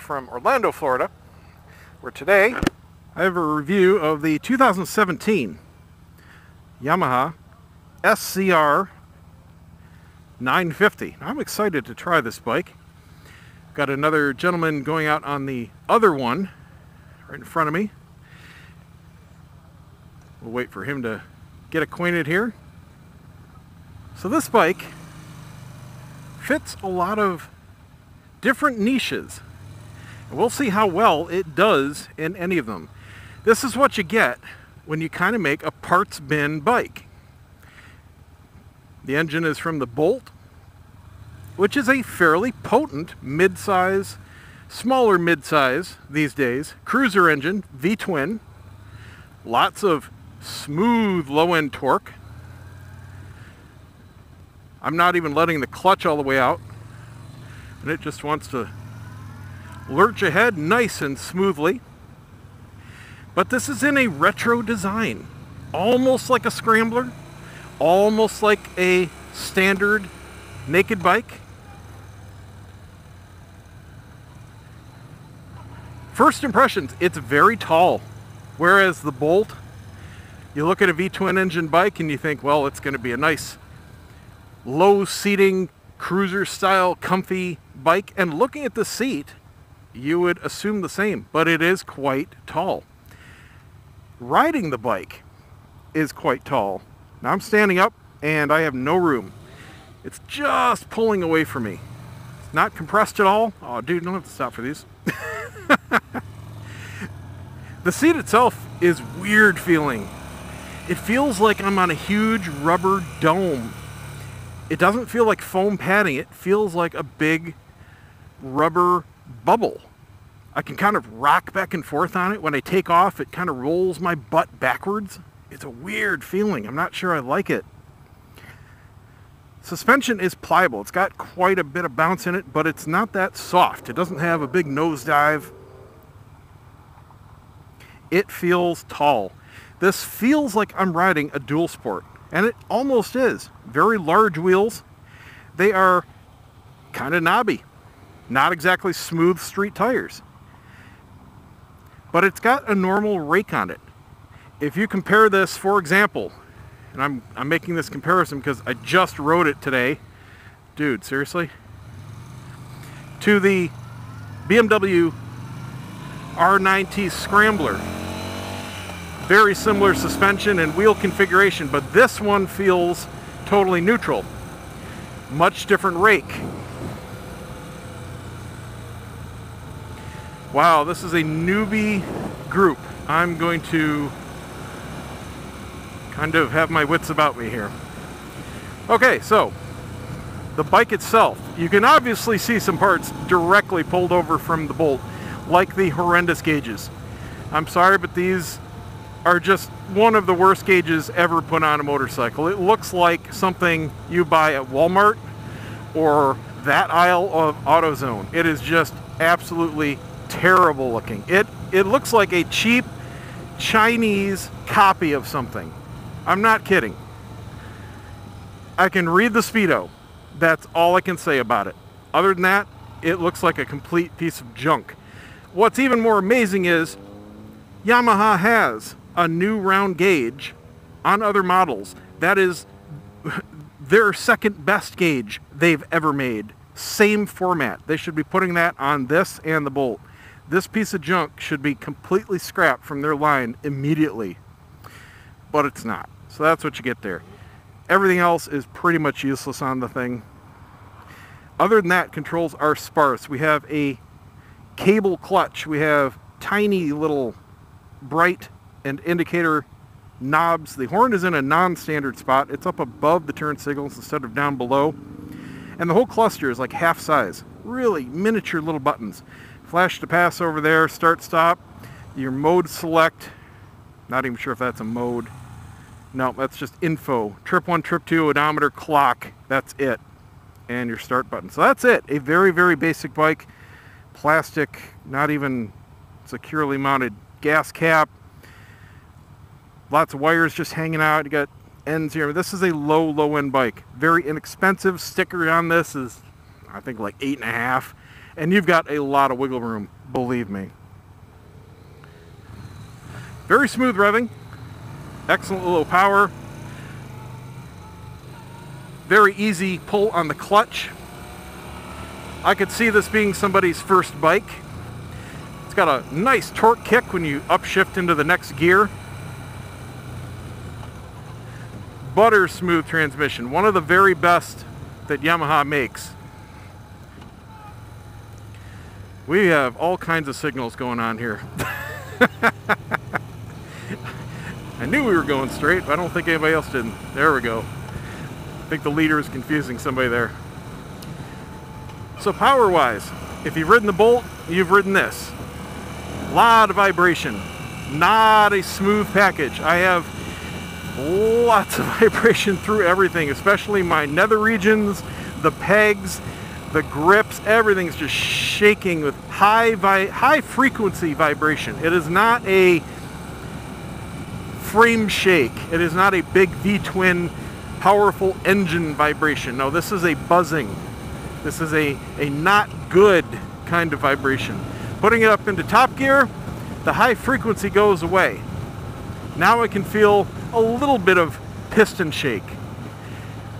from Orlando, Florida, where today I have a review of the 2017 Yamaha SCR 950. I'm excited to try this bike. Got another gentleman going out on the other one right in front of me. We'll wait for him to get acquainted here. So this bike fits a lot of different niches. And we'll see how well it does in any of them. This is what you get when you kind of make a parts bin bike. The engine is from the Bolt, which is a fairly potent mid-size, smaller mid-size these days, cruiser engine, V-twin, lots of smooth low-end torque. I'm not even letting the clutch all the way out, and it just wants to lurch ahead nice and smoothly. But this is in a retro design, almost like a scrambler, almost like a standard naked bike. First impressions, it's very tall, whereas the Bolt, you look at a V-twin engine bike and you think, well, it's going to be a nice low seating cruiser style comfy bike, and looking at the seat you would assume the same, but it is quite tall. Riding the bike is quite tall. Now I'm standing up and I have no room. It's just pulling away from me. It's not compressed at all. Oh dude, don't have to stop for these. The seat itself is weird feeling. It feels like I'm on a huge rubber dome. It doesn't feel like foam padding. It feels like a big rubber bubble. I can kind of rock back and forth on it. When I take off, it kind of rolls my butt backwards. It's a weird feeling. I'm not sure I like it. Suspension is pliable. It's got quite a bit of bounce in it, but it's not that soft. It doesn't have a big nosedive. It feels tall. This feels like I'm riding a dual sport. And it almost is. Very large wheels. They are kind of knobby. Not exactly smooth street tires. But it's got a normal rake on it. If you compare this, for example, and I'm making this comparison because I just rode it today. Dude, seriously? To the BMW R9T Scrambler. Very similar suspension and wheel configuration, but this one feels totally neutral. Much different rake. Wow, this is a newbie group. I'm going to kind of have my wits about me here. Okay, so the bike itself, you can obviously see some parts directly pulled over from the Bolt, like the horrendous gauges. I'm sorry, but these are just one of the worst gauges ever put on a motorcycle. It looks like something you buy at Walmart or that aisle of AutoZone. It is just absolutely terrible looking. It looks like a cheap Chinese copy of something. I'm not kidding. I can read the speedo. That's all I can say about it. Other than that, it looks like a complete piece of junk. What's even more amazing is Yamaha has a new round gauge on other models. That is their second best gauge they've ever made. Same format. They should be putting that on this and the Bolt. This piece of junk should be completely scrapped from their line immediately. But it's not. So that's what you get there. Everything else is pretty much useless on the thing. Other than that, controls are sparse. We have a cable clutch. We have tiny little bright and indicator knobs. The horn is in a non-standard spot. It's up above the turn signals instead of down below. And the whole cluster is like half size. Really miniature little buttons. Flash to pass over there, start stop, your mode select. Not even sure if that's a mode. No, that's just info. Trip 1, trip 2, odometer, clock. That's it. And your start button. So that's it. A very, very basic bike. Plastic, not even securely mounted gas cap. Lots of wires just hanging out. You got ends here. This is a low end bike. Very inexpensive. Sticker on this is, I think, like $8.50. And you've got a lot of wiggle room, believe me. Very smooth revving, excellent low power, very easy pull on the clutch. I could see this being somebody's first bike. It's got a nice torque kick when you upshift into the next gear. Butter smooth transmission, one of the very best that Yamaha makes. We have all kinds of signals going on here. I knew we were going straight, but I don't think anybody else did. There we go. I think the leader is confusing somebody there. So power-wise, if you've ridden the Bolt, you've ridden this. A lot of vibration. Not a smooth package. I have lots of vibration through everything, especially my nether regions, the pegs, the grips, everything's just shaking with high frequency vibration. It is not a frame shake. It is not a big V-twin powerful engine vibration. No, this is a buzzing. This is a not good kind of vibration. Putting it up into top gear, the high frequency goes away. Now I can feel a little bit of piston shake.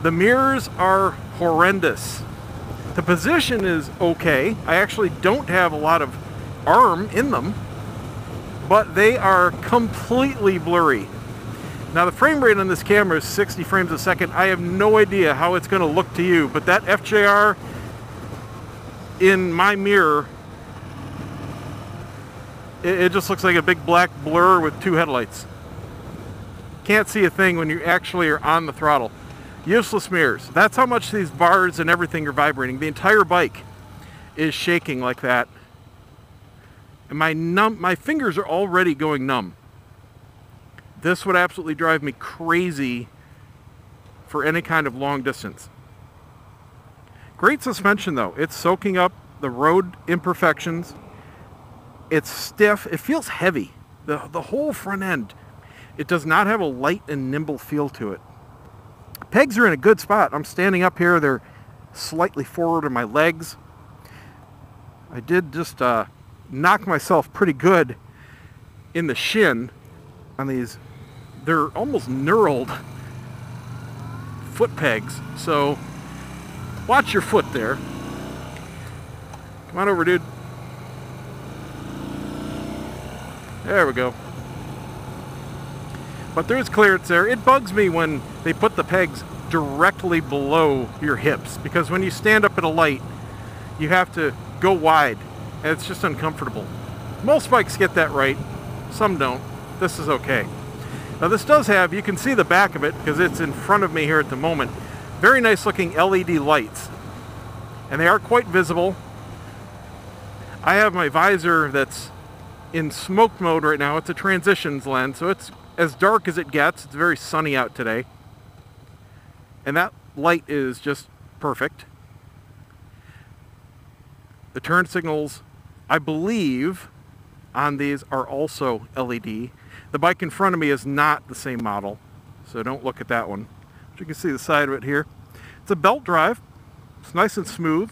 The mirrors are horrendous. The position is okay. I actually don't have a lot of arm in them, but they are completely blurry. Now the frame rate on this camera is 60 frames a second. I have no idea how it's going to look to you, but that FJR in my mirror, it just looks like a big black blur with two headlights. Can't see a thing when you actually are on the throttle. Useless mirrors. That's how much these bars and everything are vibrating. The entire bike is shaking like that. And my fingers are already going numb. This would absolutely drive me crazy for any kind of long distance. Great suspension though. It's soaking up the road imperfections. It's stiff. It feels heavy. The whole front end. It does not have a light and nimble feel to it. Pegs are in a good spot. I'm standing up here. They're slightly forward of my legs. I did just knock myself pretty good in the shin on these. They're almost knurled foot pegs. So watch your foot there. Come on over, dude. There we go. But there is clearance there. It bugs me when they put the pegs directly below your hips, because when you stand up at a light, you have to go wide, and it's just uncomfortable. Most bikes get that right. Some don't. This is okay. Now this does have, you can see the back of it because it's in front of me here at the moment, very nice looking LED lights. And they are quite visible. I have my visor that's in smoke mode right now. It's a transitions lens, so it's as dark as it gets. It's very sunny out today. And that light is just perfect. The turn signals, I believe, on these are also LED. The bike in front of me is not the same model, so don't look at that one. But you can see the side of it here. It's a belt drive. It's nice and smooth.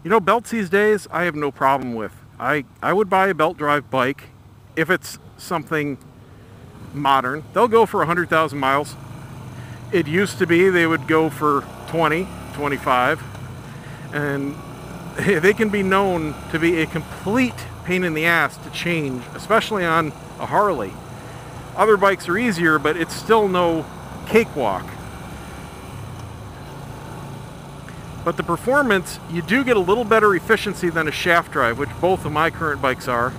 You know, belts these days, I have no problem with. I would buy a belt drive bike if it's something modern. They'll go for 100,000 miles. It used to be they would go for 20, 25, and they can be known to be a complete pain in the ass to change, especially on a Harley. Other bikes are easier, but it's still no cakewalk. But the performance, you do get a little better efficiency than a shaft drive, which both of my current bikes are.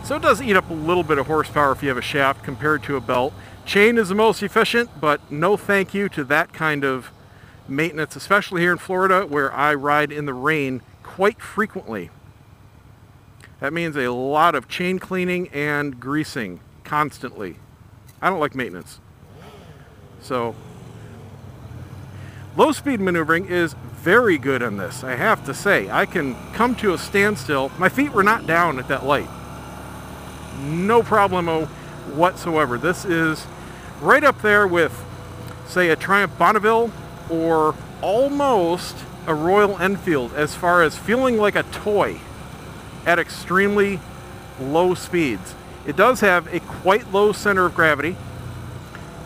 So it does eat up a little bit of horsepower if you have a shaft compared to a belt. Chain is the most efficient, but no thank you to that kind of maintenance, especially here in Florida where I ride in the rain quite frequently. That means a lot of chain cleaning and greasing constantly. I don't like maintenance. So low speed maneuvering is very good on this, I have to say. I can come to a standstill. My feet were not down at that light. No problemo whatsoever. This is right up there with, say, a Triumph Bonneville or almost a Royal Enfield as far as feeling like a toy at extremely low speeds. It does have a quite low center of gravity.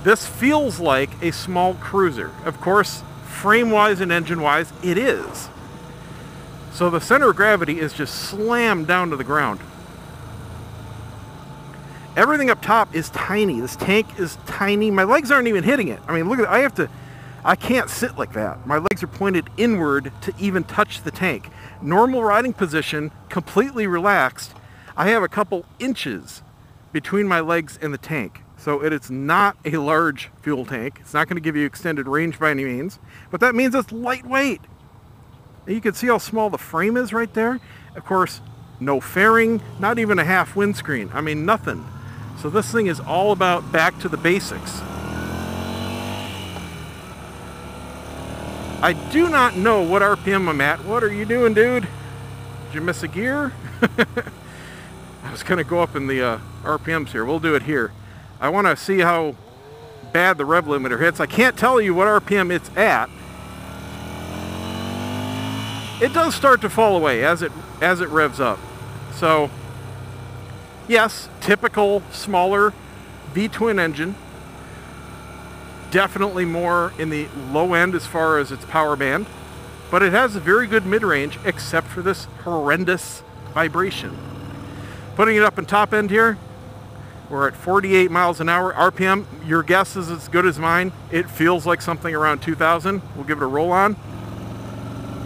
This feels like a small cruiser. Of course, frame-wise and engine-wise, it is. So the center of gravity is just slammed down to the ground. Everything up top is tiny. This tank is tiny. My legs aren't even hitting it. I mean, look at it. I can't sit like that. My legs are pointed inward to even touch the tank. Normal riding position, completely relaxed. I have a couple inches between my legs and the tank. So it is not a large fuel tank. It's not going to give you extended range by any means, but that means it's lightweight. You can see how small the frame is right there. Of course, no fairing, not even a half windscreen. I mean, nothing. So this thing is all about back to the basics. I do not know what RPM I'm at. What are you doing, dude? Did you miss a gear? I was going to go up in the RPMs here. We'll do it here. I want to see how bad the rev limiter hits. I can't tell you what RPM it's at. It does start to fall away as it revs up. So, yes, typical smaller V-twin engine. Definitely more in the low end as far as its power band, but it has a very good mid-range except for this horrendous vibration. Putting it up in top end here, we're at 48 miles an hour. RPM, your guess is as good as mine. It feels like something around 2,000. We'll give it a roll on.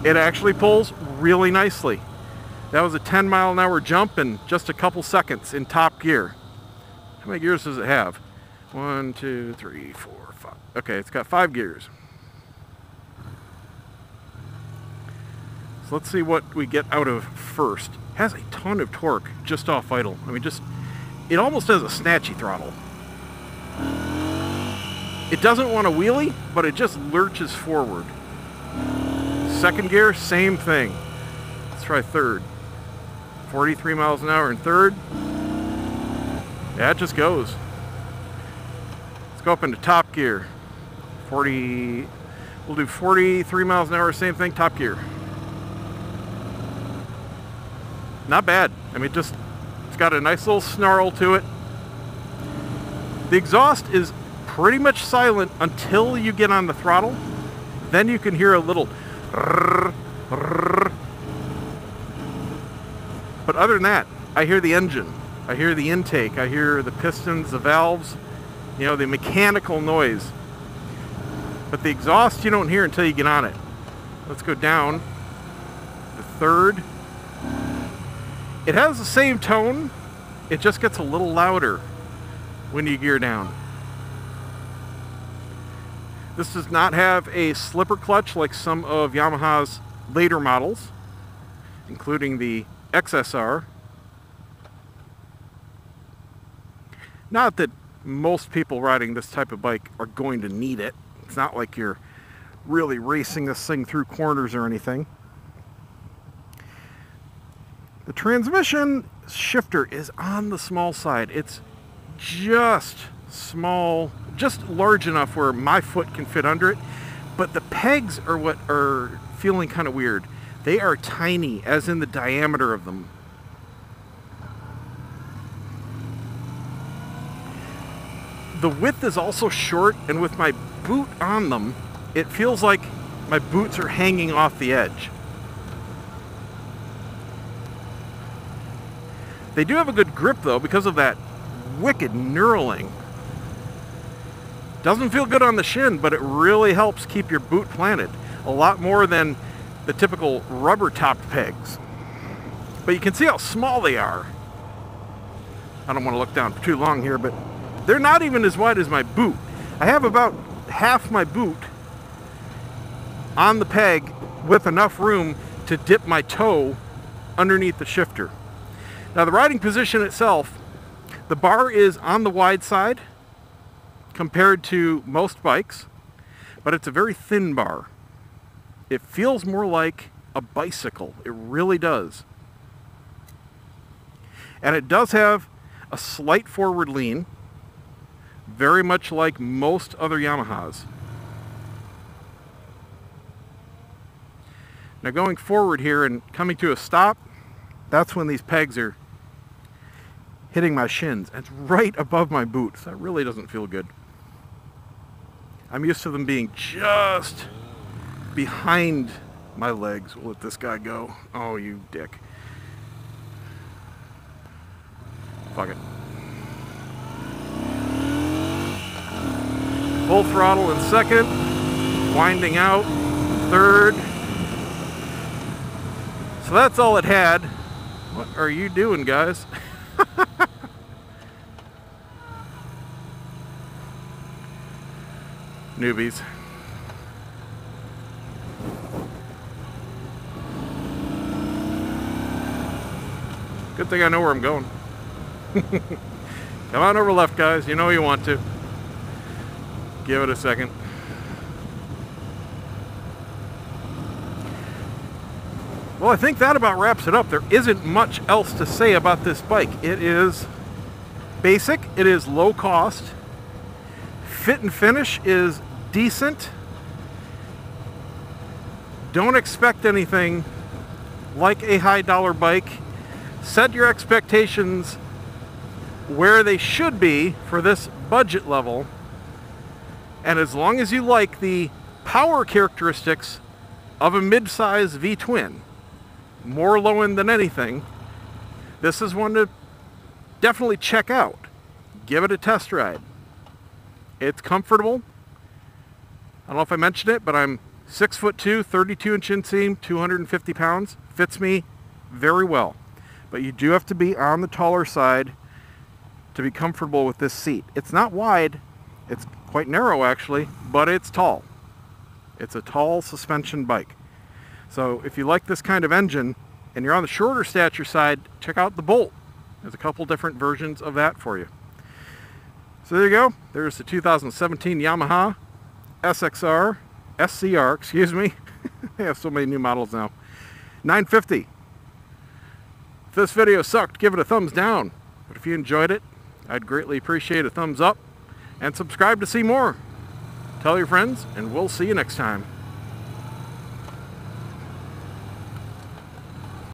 It actually pulls really nicely. That was a 10 mile an hour jump in just a couple seconds in top gear. How many gears does it have? 1, 2, 3, 4, 5. Okay, it's got 5 gears. So let's see what we get out of first. Has a ton of torque just off idle. I mean, it almost has a snatchy throttle. It doesn't want to wheelie, but it just lurches forward. Second gear, same thing. Let's try third. 43 miles an hour in third. Yeah, it just goes. Let's go up into top gear. We'll do 43 miles an hour, same thing, top gear. Not bad. I mean, it's got a nice little snarl to it. The exhaust is pretty much silent until you get on the throttle. Then you can hear a little rrr, rrr. But other than that, I hear the engine. I hear the intake. I hear the pistons, the valves, you know, the mechanical noise. But the exhaust you don't hear until you get on it. Let's go down to third. It has the same tone. It just gets a little louder when you gear down. This does not have a slipper clutch like some of Yamaha's later models, including the XSR. Not that most people riding this type of bike are going to need it. It's not like you're really racing this thing through corners or anything. The transmission shifter is on the small side. It's just small, just large enough where my foot can fit under it. But the pegs are what are feeling kind of weird. They are tiny, as in the diameter of them. The width is also short, and with my boot on them, it feels like my boots are hanging off the edge. They do have a good grip though because of that wicked knurling. Doesn't feel good on the shin, but it really helps keep your boot planted. A lot more than the typical rubber topped pegs. But you can see how small they are. I don't want to look down for too long here, but they're not even as wide as my boot. I have about half my boot on the peg with enough room to dip my toe underneath the shifter. Now the riding position itself, the bar is on the wide side compared to most bikes, but it's a very thin bar. It feels more like a bicycle. It really does. And it does have a slight forward lean, very much like most other Yamahas. Now going forward here and coming to a stop, that's when these pegs are hitting my shins. It's right above my boots. That really doesn't feel good. I'm used to them being just behind my legs. We'll let this guy go. Oh, you dick. Fuck it. Full throttle in second, winding out third. So that's all it had. What are you doing, guys? Newbies. Good thing I know where I'm going. Come on over left, guys. You know you want to. Give it a second. Well, I think that about wraps it up. There isn't much else to say about this bike. It is basic. It is low cost. Fit and finish is decent. Don't expect anything like a high dollar bike. Set your expectations where they should be for this budget level. And as long as you like the power characteristics of a mid-size V-twin, more low-end than anything, this is one to definitely check out. Give it a test ride. It's comfortable. I don't know if I mentioned it, but I'm 6'2", 32-inch inseam, 250 pounds. Fits me very well. But you do have to be on the taller side to be comfortable with this seat. It's not wide. It's quite narrow, actually, but it's tall. It's a tall suspension bike. So if you like this kind of engine and you're on the shorter stature side, check out the Bolt. There's a couple different versions of that for you. So there you go. There's the 2017 Yamaha SCR, excuse me. They have so many new models now. 950. If this video sucked, give it a thumbs down. But if you enjoyed it, I'd greatly appreciate a thumbs up. And subscribe to see more. Tell your friends, and we'll see you next time.